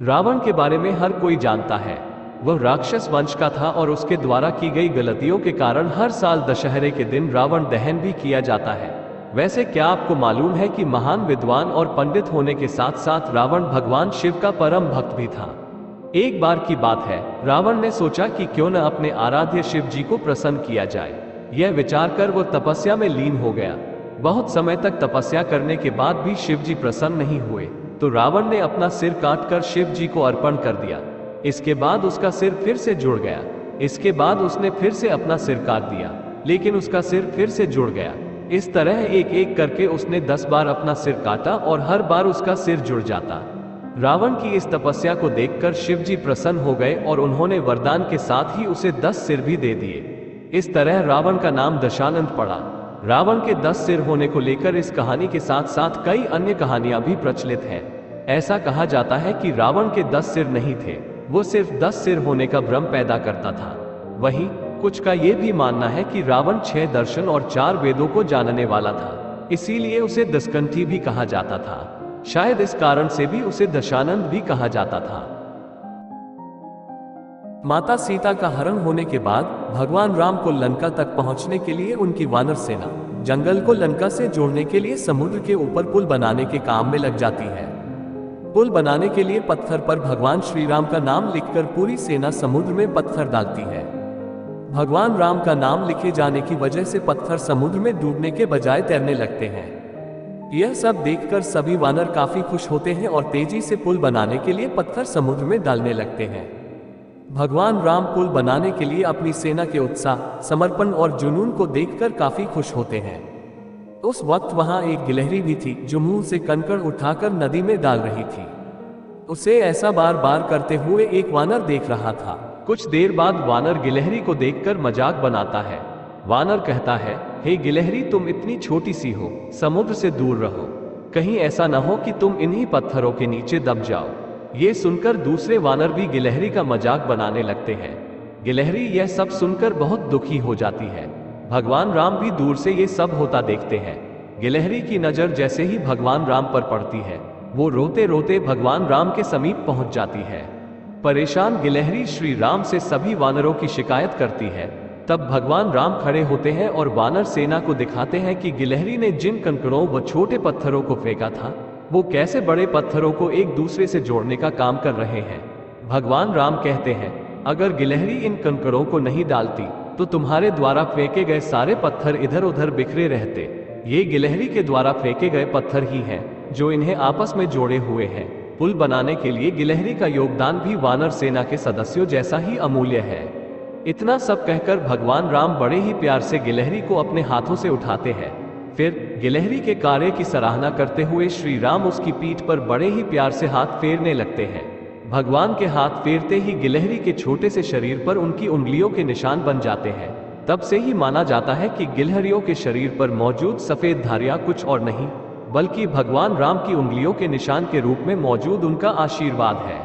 रावण के बारे में हर कोई जानता है। वह राक्षस वंश का था और उसके द्वारा की गई गलतियों के कारण हर साल दशहरे के दिन रावण दहन भी किया जाता है। वैसे क्या आपको मालूम है कि महान विद्वान और पंडित होने के साथ साथ रावण भगवान शिव का परम भक्त भी था। एक बार की बात है, रावण ने सोचा कि क्यों न अपने आराध्य शिव जी को प्रसन्न किया जाए। यह विचार कर वो तपस्या में लीन हो गया। बहुत समय तक तपस्या करने के बाद भी शिव जी प्रसन्न नहीं हुए, तो रावण ने अपना सिर काटकर शिव जी को अर्पण कर दिया। इसके बाद उसका सिर फिर से जुड़ गया। इसके बाद उसने फिर से अपना सिर काट दिया, लेकिन उसका सिर फिर से जुड़ गया। इस तरह एक एक करके उसने 10 बार अपना सिर काटा और हर बार उसका सिर जुड़ जाता। रावण की इस तपस्या को देखकर शिव जी प्रसन्न हो गए और उन्होंने वरदान के साथ ही उसे 10 सिर भी दे दिए। इस तरह रावण का नाम दशानन पड़ा। रावण के 10 सिर होने को लेकर इस कहानी के साथ साथ कई अन्य कहानियां भी प्रचलित हैं। ऐसा कहा जाता है कि रावण के 10 सिर नहीं थे, वो सिर्फ 10 सिर होने का भ्रम पैदा करता था। वहीं कुछ का ये भी मानना है कि रावण 6 दर्शन और 4 वेदों को जानने वाला था, इसीलिए उसे दशकंठी भी कहा जाता था। शायद इस कारण से भी उसे दशानंद भी कहा जाता था। माता सीता का हरण होने के बाद भगवान राम को लंका तक पहुंचने के लिए उनकी वानर सेना जंगल को लंका से जोड़ने के लिए समुद्र के ऊपर पुल बनाने के काम में लग जाती है। पुल बनाने के लिए पत्थर पर भगवान श्री राम का नाम लिखकर पूरी सेना समुद्र में पत्थर डालती है। भगवान राम का नाम लिखे जाने की वजह से पत्थर समुद्र में डूबने के बजाय तैरने लगते हैं। यह सब देखकर सभी वानर काफी खुश होते हैं और तेजी से पुल बनाने के लिए पत्थर समुद्र में डालने लगते हैं। भगवान राम पुल बनाने के लिए अपनी सेना के उत्साह, समर्पण और जुनून को देखकर काफी खुश होते हैं। उस वक्त वहां एक गिलहरी भी थी जो मुंह से कंकड़ उठाकर नदी में डाल रही थी। उसे ऐसा बार बार करते हुए एक वानर देख रहा था। कुछ देर बाद वानर गिलहरी को देखकर मजाक बनाता है। वानर कहता है, हे गिलहरी, तुम इतनी छोटी सी हो, समुद्र से दूर रहो, कहीं ऐसा न हो कि तुम इन्हीं पत्थरों के नीचे दब जाओ। ये सुनकर दूसरे वानर भी गिलहरी का मजाक बनाने लगते हैं। गिलहरी यह सब सुनकर बहुत दुखी हो जाती है। भगवान राम भी दूर से ये सब होता देखते हैं। गिलहरी की नजर जैसे ही भगवान राम पर पड़ती है, वो रोते रोते भगवान राम के समीप पहुंच जाती है। परेशान गिलहरी श्री राम से सभी वानरों की शिकायत करती है। तब भगवान राम खड़े होते हैं और वानर सेना को दिखाते हैं कि गिलहरी ने जिन कंकड़ों व छोटे पत्थरों को फेंका था, वो कैसे बड़े पत्थरों को एक दूसरे से जोड़ने का काम कर रहे हैं। भगवान राम कहते हैं, अगर गिलहरी इन कंकड़ों को नहीं डालती तो तुम्हारे द्वारा फेंके गए सारे पत्थर इधर उधर बिखरे रहते। ये गिलहरी के द्वारा फेंके गए पत्थर ही हैं जो इन्हें आपस में जोड़े हुए हैं। पुल बनाने के लिए गिलहरी का योगदान भी वानर सेना के सदस्यों जैसा ही अमूल्य है। इतना सब कहकर भगवान राम बड़े ही प्यार से गिलहरी को अपने हाथों से उठाते हैं। फिर गिलहरी के कार्य की सराहना करते हुए श्री राम उसकी पीठ पर बड़े ही प्यार से हाथ फेरने लगते हैं। भगवान के हाथ फेरते ही गिलहरी के छोटे से शरीर पर उनकी उंगलियों के निशान बन जाते हैं। तब से ही माना जाता है कि गिलहरियों के शरीर पर मौजूद सफेद धारियां कुछ और नहीं बल्कि भगवान राम की उंगलियों के निशान के रूप में मौजूद उनका आशीर्वाद है।